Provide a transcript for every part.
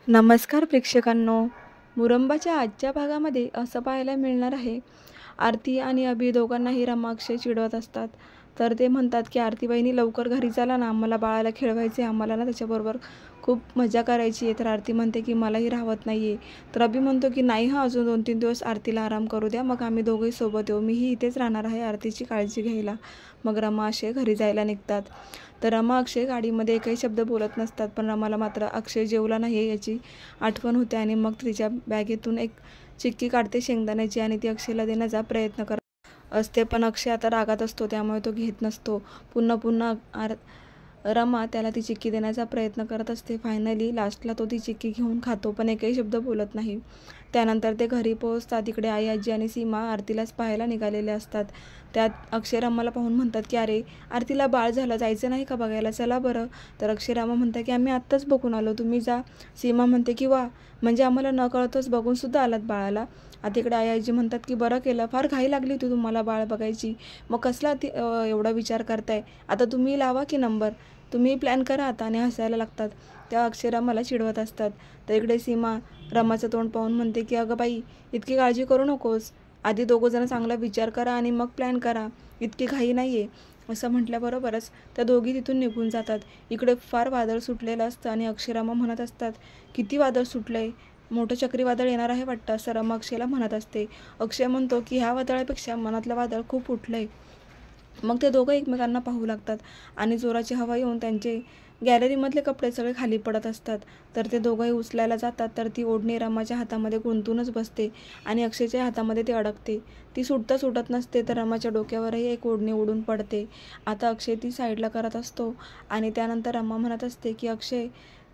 नमस्कार प्रेक्षकांनो. मुरंबाच्या आजच्या भागामध्ये असं पाहायला मिळणार आहे, आरती आणि अभि दोघांनाही रमा अक्षय चिडवत असतात. तर ते म्हणतात की आरती बहिणी लवकर घरी चला ना, आम्हाला बाळाला खेळवायचे, आम्हाला ना त्याच्याबरोबर खूप मजा करायची आहे. तर आरती म्हणते की मलाही राहत नाही आहे. तर अभि म्हणतो की नाही हां, अजून 2-3 दिवस आरतीला आराम करू द्या, मग आम्ही दोघंही सोबत येऊ, मीही इथेच राहणार आहे आरतीची काळजी घ्यायला. मग रमा अक्षय घरी जायला निघतात. तर रमा अक्षय गाडीमध्ये एकही शब्द बोलत नसतात, पण रमाला मात्र अक्षय जेवला नाही याची आठवण होते आणि मग तिच्या बॅगेतून एक चिक्की काढते शेंगदाण्याची आणि ती अक्षयला देण्याचा प्रयत्न करत असते. पण अक्षय आता रागात असतो, त्यामुळे तो घेत नसतो. पुन्हा पुन्हा रमा त्याला ती चिक्की देण्याचा प्रयत्न करत असते. फायनली लास्टला तो ती चिक्की घेऊन खातो, पण एकही शब्द बोलत नाही. त्यानंतर ते घरी पोहोचतात. तिकडे आई, आजी आणि सीमा आरतीलाच पाहायला निघालेले असतात. त्यात अक्षय रमाला पाहून म्हणतात की अरे, आरतीला बाळ झालं, जायचं नाही का बघायला, चला बरं. तर अक्षय रमा म्हणतात की आम्ही आत्ताच बघून आलो, तुम्ही जा. सीमा म्हणते की वा, म्हणजे आम्हाला न कळतच बघूनसुद्धा आलात बाळाला. आता इकडे आई, आजी म्हणतात की बरं केलं, फार घाई लागली होती तुम्हाला बाळ बघायची, मग कसला एवढा विचार करताय, आता तुम्ही लावा की नंबर, तुम्ही प्लॅन करा आता. आणि हसायला लागतात. त्या अक्षय रमाला चिडवत असतात. तर इकडे सीमा रमाचं तोंड पाहून म्हणते की अगं बाई, इतकी काळजी करू नकोस, आधी दोघंजण चांगला विचार करा आणि मग प्लॅन करा, इतकी घाई नाही आहे. असं म्हटल्याबरोबरच त्या दोघी तिथून निघून जातात. इकडे फार वादळ सुटलेलं असतं आणि अक्षय रमा म्हणत असतात, किती वादळ सुटलंय, मोठं चक्रीवादळ येणार आहे वाटतं, असं रमा अक्षयला म्हणत असते. अक्षय म्हणतो की ह्या वादळापेक्षा मनातलं वादळ खूप उठलंय. मग ते दोघं एकमेकांना पाहू लागतात आणि जोराची हवा येऊन त्यांचे गॅलरीमधले कपडे सगळे खाली पडत असतात. तर ते दोघंही उचलायला जातात, तर ती ओढणी रमाच्या हातामध्ये गुंतूनच बसते आणि अक्षयच्या हातामध्ये ती अडकते. ती सुटत नसते, तर रमाच्या डोक्यावरही एक ओढणी उडून पडते. आता अक्षय ती साईडला करत असतो आणि त्यानंतर रमा म्हणत असते की अक्षय,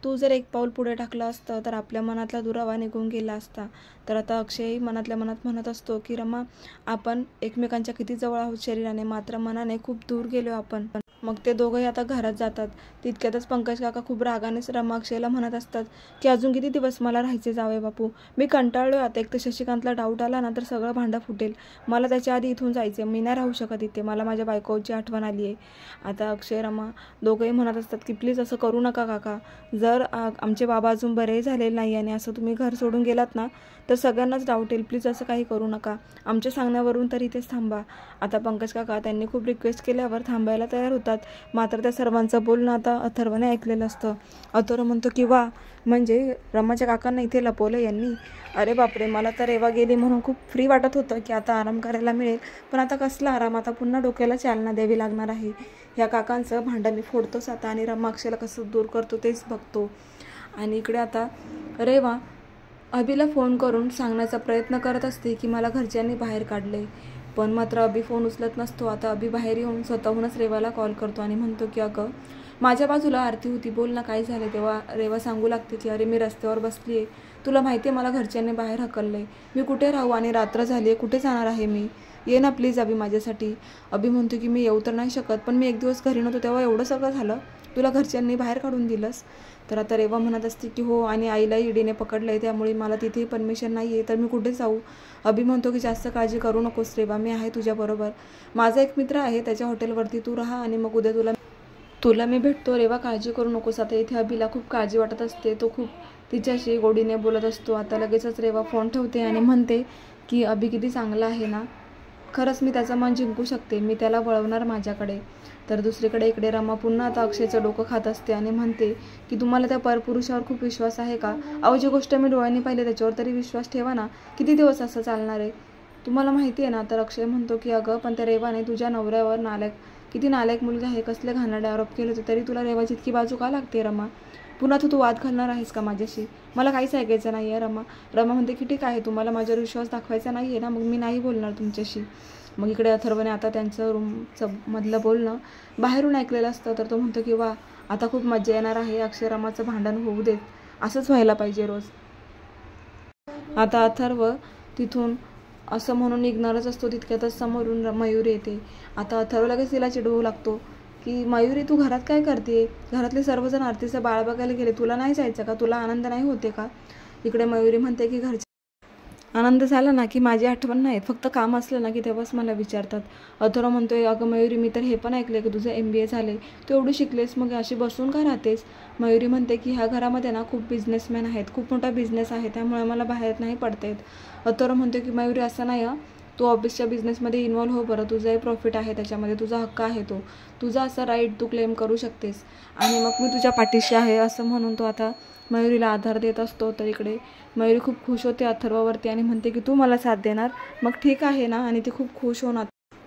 तू जर एक पाऊल पुढे टाकलं असतं तर आपल्या मनातला दुरावा निघून गेला असता. तर आता अक्षयही मनातल्या मनात म्हणत असतो की रमा, आपण एकमेकांच्या किती जवळ आहोत शरीराने, मात्र मनाने खूप दूर गेलो आपण. मग ते दोघंही आता घरात जातात. तितक्यातच पंकज काका खूप रागानेच रमा अक्षयला म्हणत असतात की अजून किती दिवस मला राहायचे जावे बापू, मी कंटाळलो आता. एक तर शशिकांतला डाऊट आला ना तर सगळं भांडं फुटेल, मला त्याच्या आधी इथून जायचे, मी नाही राहू शकत इथे, मला माझ्या बायकोची आठवण आली आहे. आता अक्षय रमा दोघंही म्हणत असतात की प्लीज असं करू नका काका, जर आमचे बाबा अजून बरे झालेले नाही आणि असं तुम्ही घर सोडून गेलात ना तर सगळ्यांनाच डाऊट येईल, प्लीज असं काही करू नका, आमच्या सांगण्यावरून तरी इथेच थांबा. आता पंकज काका त्यांनी खूप रिक्वेस्ट केल्यावर थांबायला तयार होतात, मात्र त्या सर्वांचं बोलणं आता अथर्वने ऐकलेलं असतं. अथर्व म्हणतो की वा, म्हणजे रमाच्या काकांना इथे लपवलं यांनी, अरे बापरे, मला तर रेवा गेली म्हणून खूप फ्री वाटत होतं की आता आराम करायला मिळेल, पण आता कसला आराम, आता पुन्हा डोक्याला चालना द्यावी लागणार आहे. ह्या काकांचं भांडण मी फोडतोच आता आणि रमा अक्षयला कसं दूर करतो तेच बघतो. आणि इकडे आता रेवा अभिला फोन करून सांगण्याचा प्रयत्न करत असते की मला घरच्यांनी बाहेर काढले, पण मात्र अभि फोन उचलत नसतो. आता अभि बाहेर येऊन स्वतःहूनच रेवाला कॉल करतो आणि म्हणतो की अगं, माझ्या बाजूला आरती होती, बोल ना काय झालं. तेव्हा रेवा सांगू लागते की अरे, मी रस्त्यावर बसली आहे, तुला माहिती आहे मला घरच्यांनी बाहेर हकललं आहे, मी कुठे राहू आणि रात्र झाली आहे, कुठे जाणार आहे मी, ये ना प्लीज अभि माझ्यासाठी. अभि म्हणतो की मी येऊ तर नाही शकत, पण मी एक दिवस घरी नव्हतो तेव्हा एवढं सगळं झालं, तुला घरच्यांनी बाहेर काढून दिलंस. तर आता रेवा म्हणत असते की हो, आणि आईला ईडीने पकडलं आहे, त्यामुळे मला तिथे परमिशन नाही आहे, तर मी कुठे जाऊ. अभि म्हणतो की जास्त काळजी करू नकोस रेवा, मी आहे तुझ्याबरोबर, माझा एक मित्र आहे त्याच्या हॉटेलवरती तू राहा आणि मग उद्या तुला मी भेटतो. रेवा काळजी करू नकोस. आता इथे अभिला खूप काळजी वाटत असते, तो खूप तिच्याशी गोडीने बोलत असतो. आता लगेचच रेवा फोन ठेवते आणि म्हणते की अभि किती चांगला आहे ना, खरंच मी त्याचं मन जिंकू शकते, मी त्याला वळवणार माझ्याकडे. तर दुसरीकडे इकडे रमा पुन्हा आता अक्षयचं डोकं खात असते आणि म्हणते की तुम्हाला त्या परपुरुषावर खूप विश्वास आहे का, अहो जी गोष्ट मी डोळ्यांनी पाहिली त्याच्यावर तरी विश्वास ठेवा ना, किती दिवस असं चालणार आहे, तुम्हाला माहिती आहे ना. तर अक्षय म्हणतो की अगं, पण त्या रेवाने तुझ्या नवऱ्यावर किती नालायक मुलगा आहे, कसले घाणेरडे आरोप केले होते, तरी तुला रेवाची इतकी बाजू का लागते रमा, पुन्हा तू वाद घालणार आहेस का माझ्याशी, मला काहीच ऐकायचं नाही आहे रमा म्हणते की ठीक आहे, तुम्हाला माझ्यावर विश्वास दाखवायचा नाही आहे ना, मग मी नाही बोलणार तुमच्याशी. मग इकडे अथर्वने आता त्यांचं रूमचं मधलं बोलणं बाहेरून ऐकलेलं असतं. तर तो म्हणतो की वा, आता खूप मजा येणार आहे, अक्षय रमाचं भांडण होऊ देत, असंच व्हायला पाहिजे रोज. आता अथर्व तिथून असं म्हणून निघणारच असतो, तितक्यातच समोरून मयुरी येते. आता अथर्व लगेच तिला चिडवू लागतो की मयुरी, तू घरात काय करते, घरातले सर्वजण आरतीचं बाळ बघायला गेले, तुला नाही जायचं का, तुला आनंद नाही होते का. इकडे मयुरी म्हणते की आनंद झाला ना की माझी आठवण नाही, फक्त काम असलं ना की तेव्हाच मला विचारतात. अथर्व म्हणतोय, अगं मयुरी, मी तर हे पण ऐकलं की तुझं MBA झाले, तू एवढी शिकलेस, मग अशी बसून का राहतेस? मयुरी म्हणते की ह्या घरामध्ये ना खूप बिझनेसमॅन आहेत, खूप मोठा बिझनेस आहे, त्यामुळे मला बाहेर नाही पडता येत. अथर्व म्हणतो की मयुरी, असं नाही हं, तू ऑफिसच्या बिझनेसमध्ये इन्व्हॉल्व हो बरं, तुझंही प्रॉफिट आहे त्याच्यामध्ये, तुझा हक्क आहे तो, तुझा असा राईट तू क्लेम करू शकतेस आणि मग मी तुझ्या पाठीशी आहे, असं म्हणून तो आता मयुरीला आधार देत असतो. तर इकडे मयुरी खूप खुश होते अथर्ववरती आणि म्हणते की तू मला साथ देणार, मग ठीक आहे ना, आणि ती खूप खुश होऊन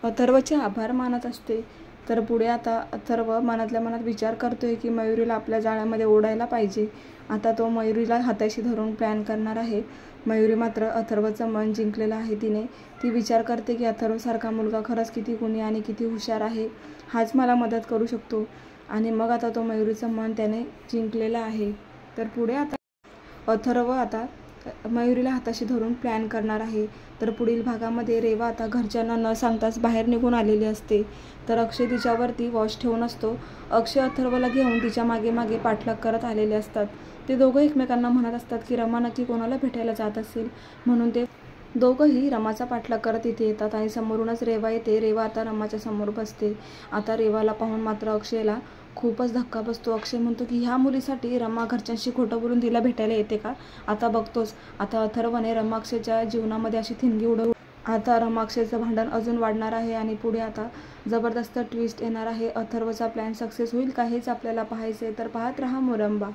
अथर्वचे आभार मानत असते. तर पुढे आता अथर्व मनातल्या मनात विचार करतोय की मयुरीला आपल्या जाळ्यामध्ये ओढायला पाहिजे. आता तो मयुरीला हाताशी धरून प्लॅन करणार आहे. मयुरी मात्र अथर्वचं मन जिंकलेलं आहे तिने. ती विचार करते की अथर्वसारखा मुलगा खरंच किती गुणी आणि किती हुशार आहे, हाच मला मदत करू शकतो. आणि मग आता तो मयुरीचं मन त्याने जिंकलेलं आहे. तर पुढे आता अथर्व आता मयुरीला हाताशी धरून प्लॅन करणार आहे. तर पुढील भागामध्ये रेवा आता घरच्यांना न सांगताच बाहेर निघून आलेली असते. तर अक्षय तिच्यावरती वॉच ठेवून असतो. अक्षय अथर्वला घेऊन तिच्या मागे मागे पाठलाग करत आलेले असतात. ते दोघं एकमेकांना म्हणत असतात की रमा नक्की कोणाला भेटायला जात असेल, म्हणून ते दोघंही रमाचा पाठलाग करत इथे येतात आणि समोरूनच रेवा येते. रेवा आता रमाच्या समोर बसते. आता रेवाला पाहून मात्र अक्षयला खूपच धक्का बसतो. अक्षय म्हणतो की ह्या मुलीसाठी रमा घरच्यांशी खोटं बोलून तिला भेटायला येते का? आता बघतोच. आता अथर्वने रमा अक्षयच्या जीवनामध्ये अशी ठिणगी उडवली. आता रमा अक्षयचं भांडण अजून वाढणार आहे आणि पुढे आता जबरदस्त ट्विस्ट येणार आहे. अथर्वचा प्लॅन सक्सेस होईल का, हेच आपल्याला पाहायचं आहे. तर पाहत रहा मुरंबा.